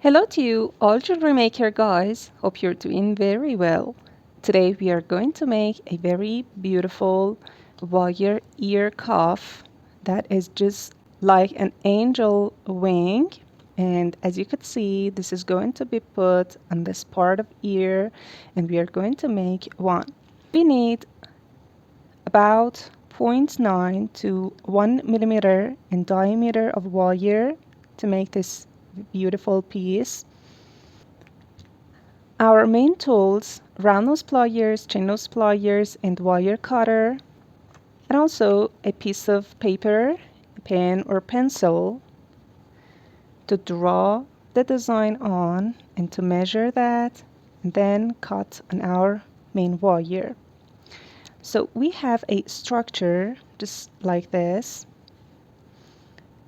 Hello to you, all jewelry maker guys. Hope you're doing very well. Today we are going to make a very beautiful wire ear cuff that is just like an angel wing. And as you could see, this is going to be put on this part of ear, and we are going to make one. We need about zero point 0.9 to 1 millimeter in diameter of wire to make this beautiful piece. Our main tools: round nose pliers, chain nose pliers, and wire cutter, and also a piece of paper, a pen or pencil to draw the design on and to measure that, and then cut on our main wire. So we have a structure just like this,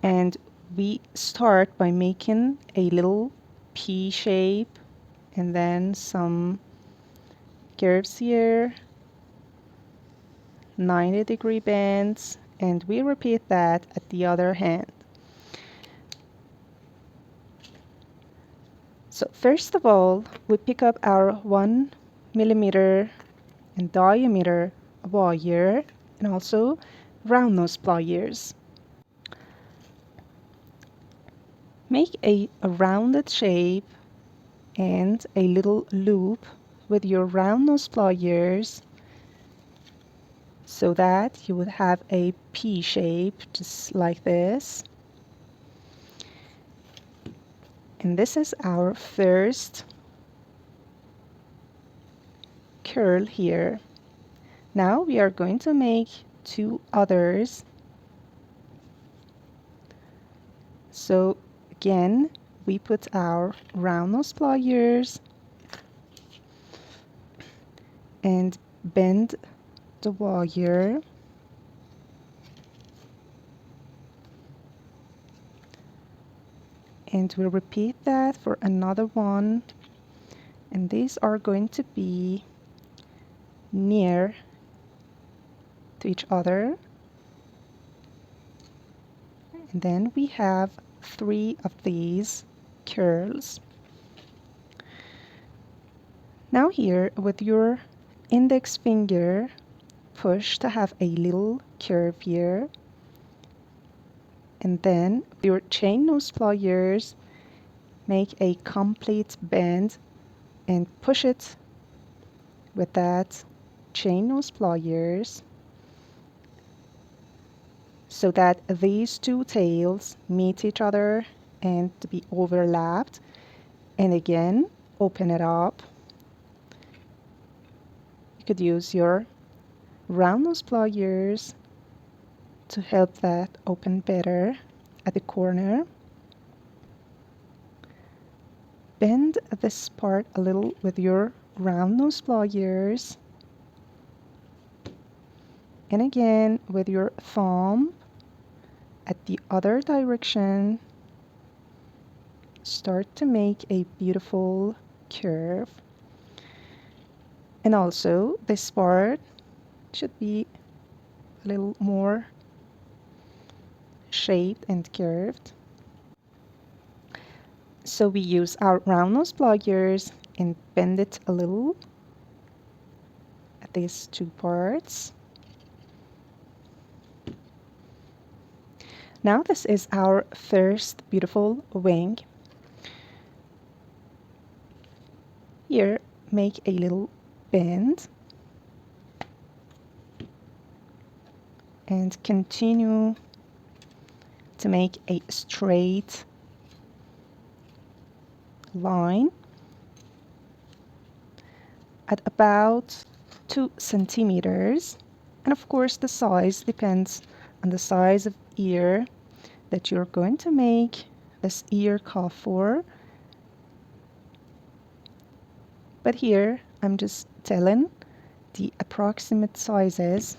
and we start by making a little P shape and then some curves here, 90-degree bends, and we repeat that at the other hand. So first of all, we pick up our 1 millimeter in diameter wire and also round nose pliers. Make a rounded shape and a little loop with your round nose pliers so that you would have a P shape just like this. And this is our first curl here. Now we are going to make two others. So again, we put our round nose pliers and bend the wire. And we'll repeat that for another one. And these are going to be near to each other. And then we have three of these curls. Now here, with your index finger, push to have a little curve here. And then with your chain nose pliers, make a complete bend and push it with that chain nose pliers so that these two tails meet each other and to be overlapped. And again, open it up. You could use your round nose pliers to help that open better at the corner. Bend this part a little with your round nose pliers. And again, with your thumb at the other direction, start to make a beautiful curve. And also, this part should be a little more shaped and curved. So we use our round nose pliers and bend it a little at these two parts. Now this is our first beautiful wing. Here, make a little bend and continue to make a straight line at about 2 centimeters. And of course, the size depends on the size of ear that you're going to make this ear cuff for. But here, I'm just telling the approximate sizes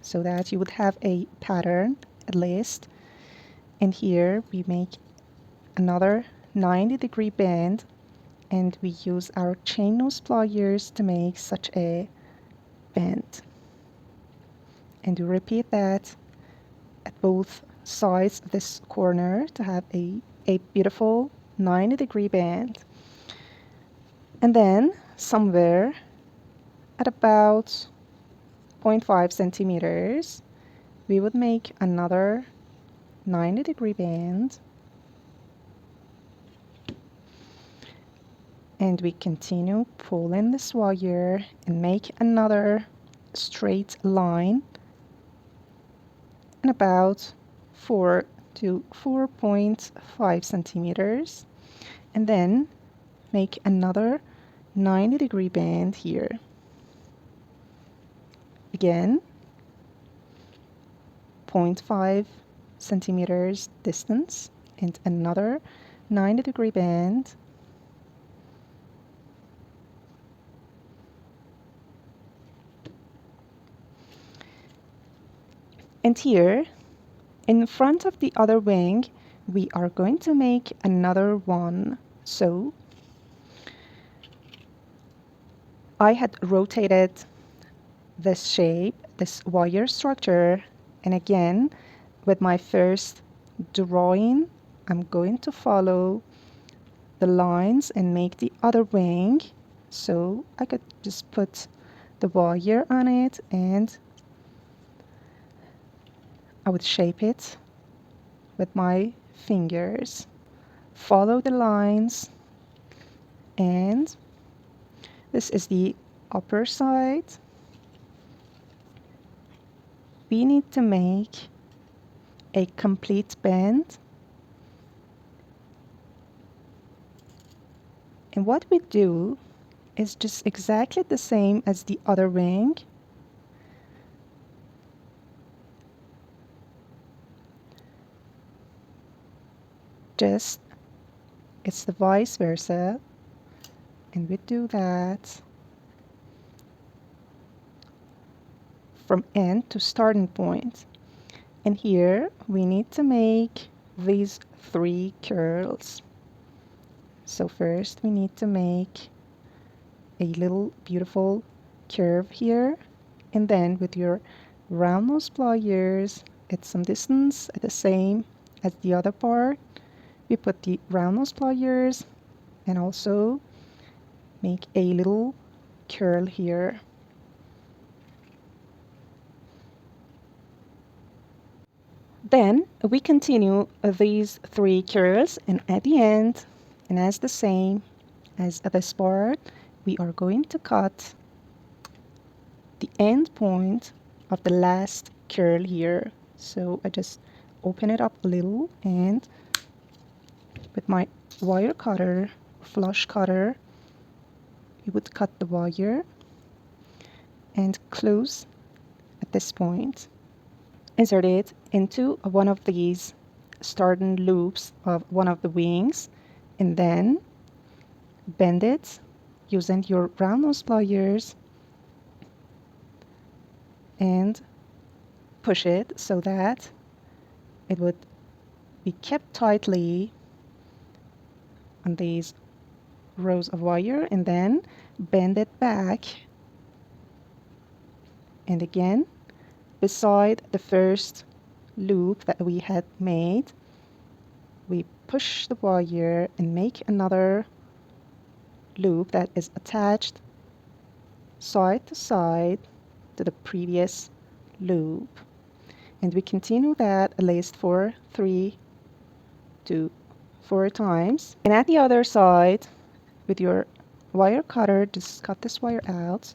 so that you would have a pattern at least. And here we make another 90-degree bend, and we use our chain nose pliers to make such a bend. And we repeat that at both sides of this corner to have a beautiful 90-degree band. And then somewhere at about 0.5 centimeters, we would make another 90-degree band. And we continue pulling this wire and make another straight line in about 4 to 4.5 centimeters, and then make another 90-degree band here. Again, 0.5 centimeters distance and another 90-degree band. And here, in front of the other wing, we are going to make another one. So I had rotated this shape, this wire structure, and again, with my first drawing, I'm going to follow the lines and make the other wing. So I could just put the wire on it and I would shape it with my fingers, follow the lines, and this is the upper side. We need to make a complete bend, and what we do is just exactly the same as the other wing. Just it's the vice versa, and we do that from end to starting point. And here we need to make these 3 curls. So first we need to make a little beautiful curve here, and then with your round nose pliers at some distance at the same as the other part, we put the round nose pliers and also make a little curl here. Then we continue these 3 curls, and at the end, and as the same as this part, we are going to cut the end point of the last curl here. So I just open it up a little, and with my wire cutter, flush cutter, you would cut the wire and close at this point. Insert it into one of these starting loops of one of the wings, and then bend it using your round nose pliers and push it so that it would be kept tightly on these rows of wire, and then bend it back, and again beside the first loop that we had made, we push the wire and make another loop that is attached side to side to the previous loop, and we continue that at least for 3 to 4 times. And at the other side, with your wire cutter, just cut this wire out,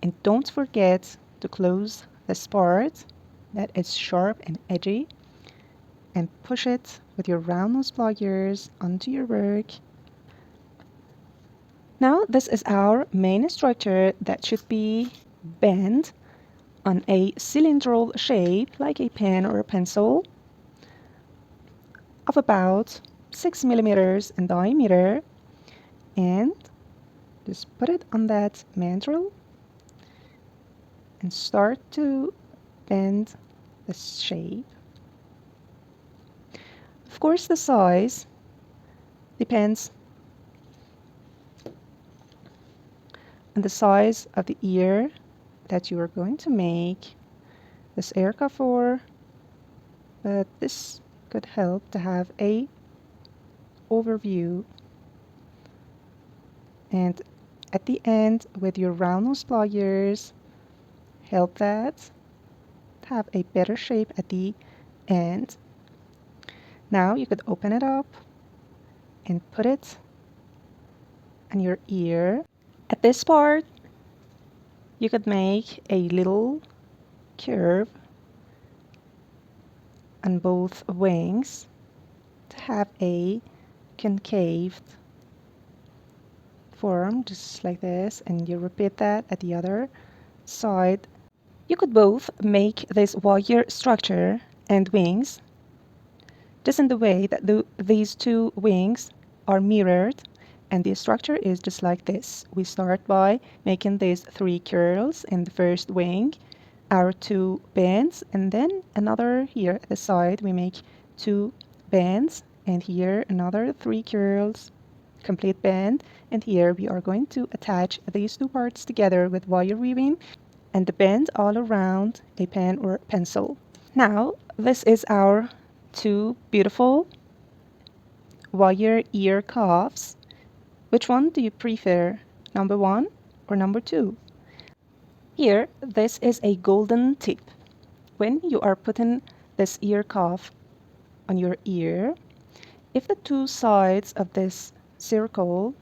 and don't forget to close this part that is sharp and edgy, and push it with your round nose pliers onto your work. Now this is our main structure that should be bent on a cylindrical shape like a pen or a pencil of about 6 millimeters in diameter, and just put it on that mandrel and start to bend the shape. Of course, the size depends on the size of the ear that you are going to make this earca for, but this could help to have a overview. And at the end, with your round nose pliers, help that have a better shape at the end. Now you could open it up and put it on your ear. At this part, you could make a little curve on both wings to have a concave form, just like this, and you repeat that at the other side. You could both make this wire structure and wings just in the way that these two wings are mirrored, and the structure is just like this. We start by making these 3 curls in the first wing, our 2 bands, and then another here at the side we make 2 bands, and here another 3 curls, complete band, and here we are going to attach these 2 parts together with wire weaving and the band all around a pen or pencil. Now this is our 2 beautiful wire ear cuffs. Which one do you prefer, number 1 or number 2? Here, this is a golden tip. When you are putting this ear cuff on your ear, if the 2 sides of this circle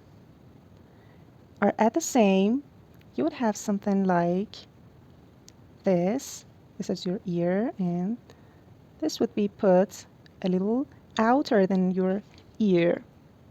are at the same, you would have something like this. This is your ear, and this would be put a little outer than your ear.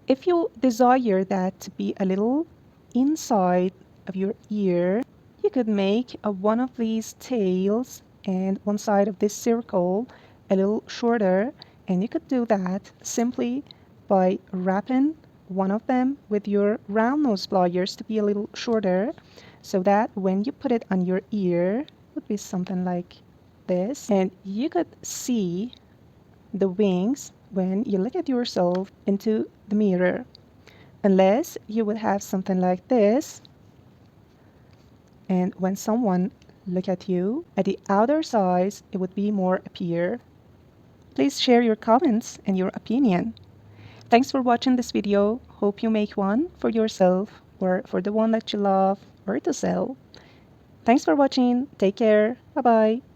If you desire that to be a little inside of your ear, you could make one of these tails and one side of this circle a little shorter, and you could do that simply by wrapping one of them with your round nose pliers to be a little shorter, so that when you put it on your ear, it would be something like this, and you could see the wings when you look at yourself into the mirror, unless you would have something like this, and when someone look at you at the outer side, it would be more appear. Please share your comments and your opinion. Thanks for watching this video. Hope you make one for yourself or for the one that you love or to sell. Thanks for watching. Take care. Bye bye.